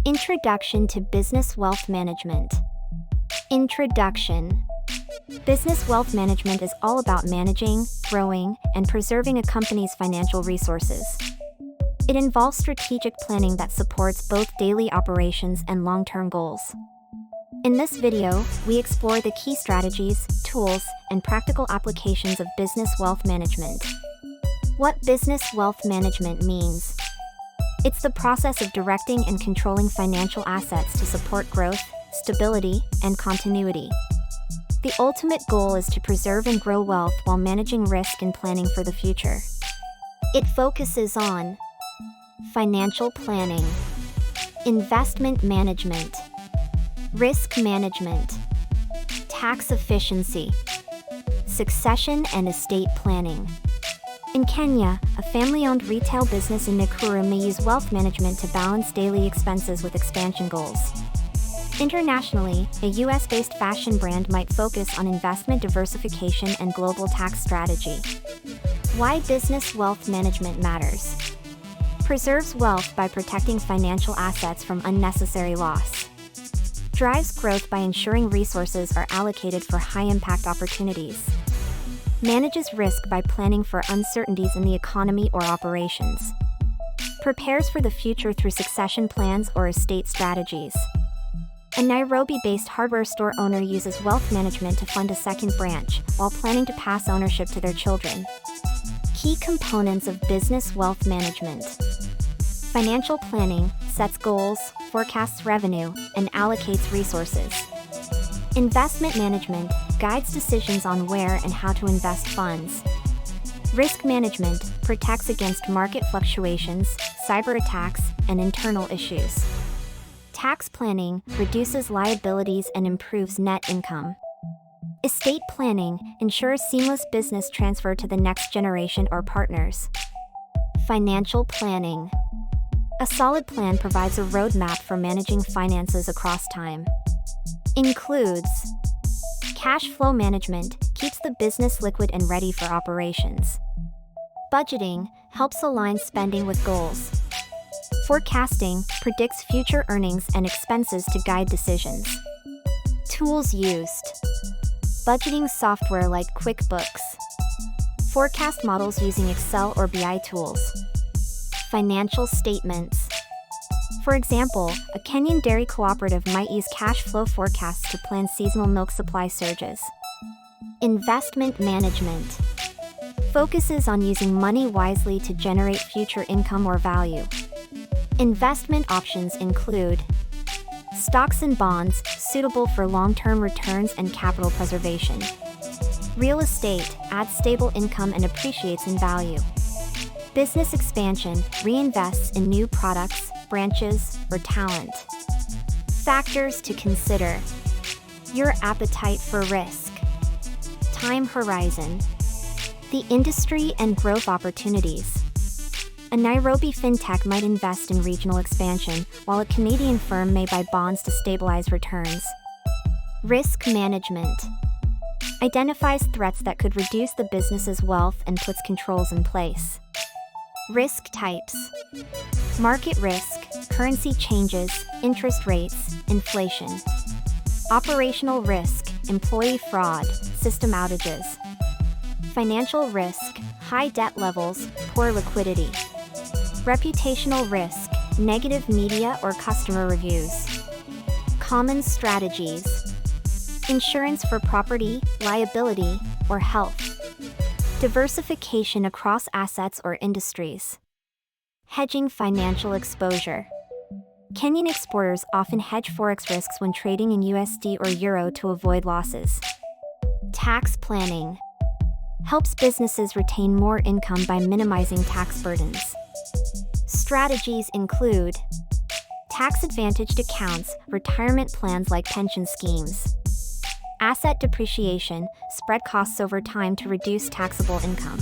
Introduction to Business Wealth Management. Introduction. Business wealth management is all about managing, growing, and preserving a company's financial resources. It involves strategic planning that supports both daily operations and long-term goals. In this video, we explore the key strategies, tools, and practical applications of business wealth management. What business wealth management means. It's the process of directing and controlling financial assets to support growth, stability, and continuity. The ultimate goal is to preserve and grow wealth while managing risk and planning for the future. It focuses on financial planning, investment management, risk management, tax efficiency, succession and estate planning. In Kenya, a family-owned retail business in Nakuru may use wealth management to balance daily expenses with expansion goals. Internationally, a US-based fashion brand might focus on investment diversification and global tax strategy. Why business wealth management matters. Preserves wealth by protecting financial assets from unnecessary loss. Drives growth by ensuring resources are allocated for high-impact opportunities. Manages risk by planning for uncertainties in the economy or operations. Prepares for the future through succession plans or estate strategies. A Nairobi-based hardware store owner uses wealth management to fund a second branch, while planning to pass ownership to their children. Key components of business wealth management. Financial planning sets goals, forecasts revenue, and allocates resources. Investment management guides decisions on where and how to invest funds. Risk management protects against market fluctuations, cyber attacks, and internal issues. Tax planning reduces liabilities and improves net income. Estate planning ensures seamless business transfer to the next generation or partners. Financial planning. A solid plan provides a roadmap for managing finances across time. Includes cash flow management, keeps the business liquid and ready for operations. Budgeting helps align spending with goals. Forecasting predicts future earnings and expenses to guide decisions. Tools used. Budgeting software like QuickBooks. Forecast models using Excel or BI tools. Financial statements. For example, a Kenyan dairy cooperative might use cash flow forecasts to plan seasonal milk supply surges. Investment management. Focuses on using money wisely to generate future income or value. Investment options include stocks and bonds, suitable for long-term returns and capital preservation. Real estate adds stable income and appreciates in value. Business expansion reinvests in new products, branches, or talent. Factors to consider. Your appetite for risk. Time horizon. The industry and growth opportunities. A Nairobi fintech might invest in regional expansion, while a Canadian firm may buy bonds to stabilize returns. Risk management. Identifies threats that could reduce the business's wealth and puts controls in place. Risk types. Market risk, currency changes, interest rates, inflation. Operational risk, employee fraud, system outages. Financial risk, high debt levels, poor liquidity. Reputational risk, negative media or customer reviews. Common strategies. Insurance for property, liability, or health. Diversification across assets or industries. Hedging financial exposure. Kenyan exporters often hedge forex risks when trading in USD or Euro to avoid losses. Tax planning. Helps businesses retain more income by minimizing tax burdens. Strategies include tax-advantaged accounts, retirement plans like pension schemes. Asset depreciation, spread costs over time to reduce taxable income.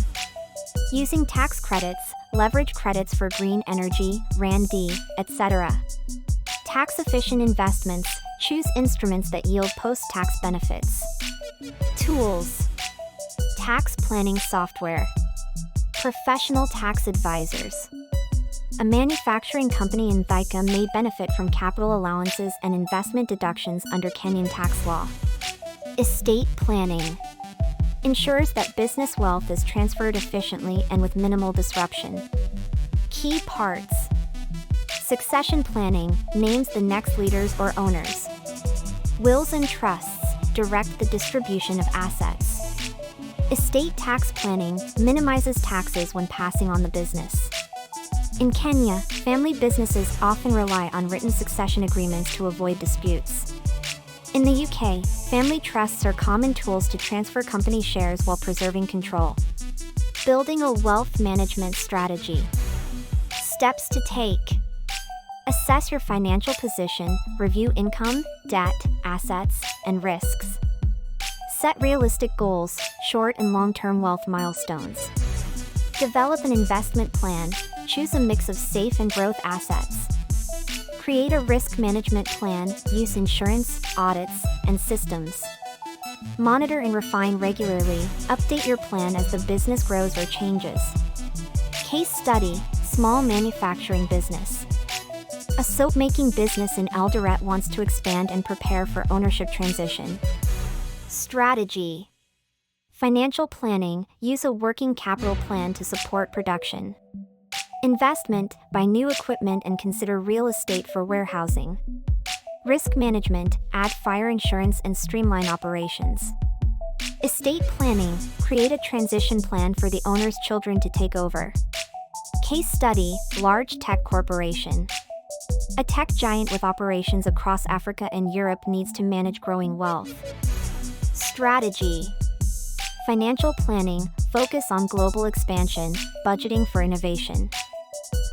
Using tax credits, leverage credits for green energy, R&D, etc. Tax-efficient investments, choose instruments that yield post-tax benefits. Tools. Tax planning software. Professional tax advisors. A manufacturing company in Thika may benefit from capital allowances and investment deductions under Kenyan tax law. Estate planning. Ensures that business wealth is transferred efficiently and with minimal disruption. Key parts. Succession planning names the next leaders or owners. Wills and trusts direct the distribution of assets. Estate tax planning minimizes taxes when passing on the business. In Kenya, family businesses often rely on written succession agreements to avoid disputes. In the UK, family trusts are common tools to transfer company shares while preserving control. Building a wealth management strategy. Steps to take. Assess your financial position, review income, debt, assets, and risks. Set realistic goals, short and long-term wealth milestones. Develop an investment plan, choose a mix of safe and growth assets. Create a risk management plan, use insurance, audits, and systems. Monitor and refine regularly, update your plan as the business grows or changes. Case study, small manufacturing business. A soap-making business in Eldoret wants to expand and prepare for ownership transition. Strategy. Financial planning, use a working capital plan to support production. Investment, buy new equipment and consider real estate for warehousing. Risk management, add fire insurance and streamline operations. Estate planning, create a transition plan for the owner's children to take over. Case study, large tech corporation. A tech giant with operations across Africa and Europe needs to manage growing wealth. Strategy. Financial planning, focus on global expansion, budgeting for innovation.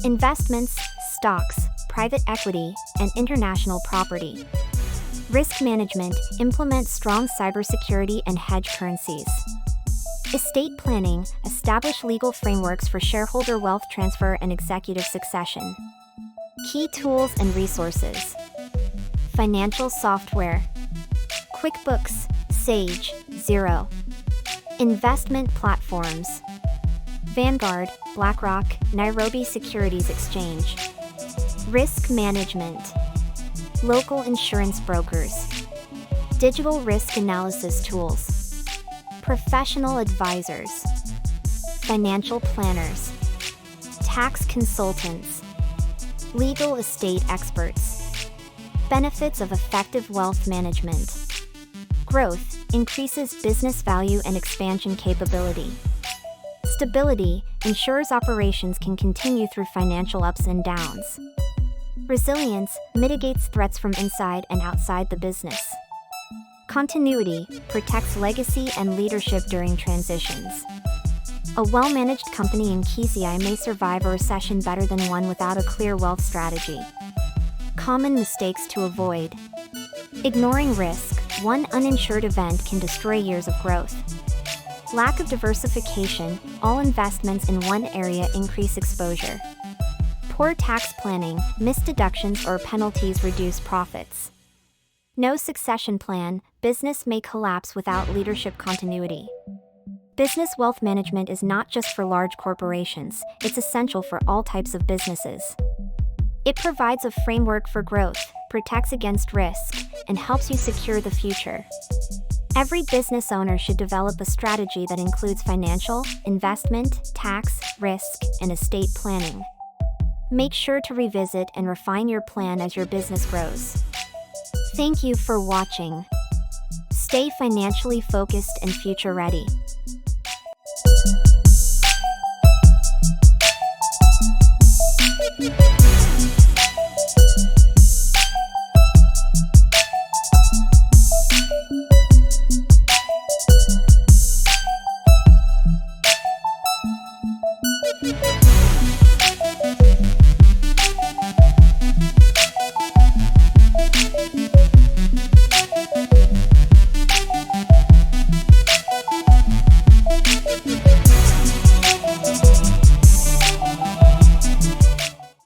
Investments, stocks, private equity, and international property. Risk management, implement strong cybersecurity and hedge currencies. Estate planning, establish legal frameworks for shareholder wealth transfer and executive succession. Key tools and resources. Financial software. QuickBooks, Sage, Xero. Investment platforms. Vanguard, BlackRock, Nairobi Securities Exchange. Risk management. Local insurance brokers. Digital risk analysis tools. Professional advisors. Financial planners. Tax consultants. Legal estate experts. Benefits of effective wealth management. Growth increases business value and expansion capability. Stability ensures operations can continue through financial ups and downs. Resilience mitigates threats from inside and outside the business. Continuity protects legacy and leadership during transitions. A well-managed company in KCI may survive a recession better than one without a clear wealth strategy. Common mistakes to avoid. Ignoring risk. One uninsured event can destroy years of growth. Lack of diversification. All investments in one area increase exposure. Poor tax planning. Missed deductions or penalties reduce profits. No succession plan. Business may collapse without leadership continuity. Business wealth management is not just for large corporations, it's essential for all types of businesses. It provides a framework for growth, protects against risk, and helps you secure the future. Every business owner should develop a strategy that includes financial, investment, tax, risk, and estate planning. Make sure to revisit and refine your plan as your business grows. Thank you for watching. Stay financially focused and future ready.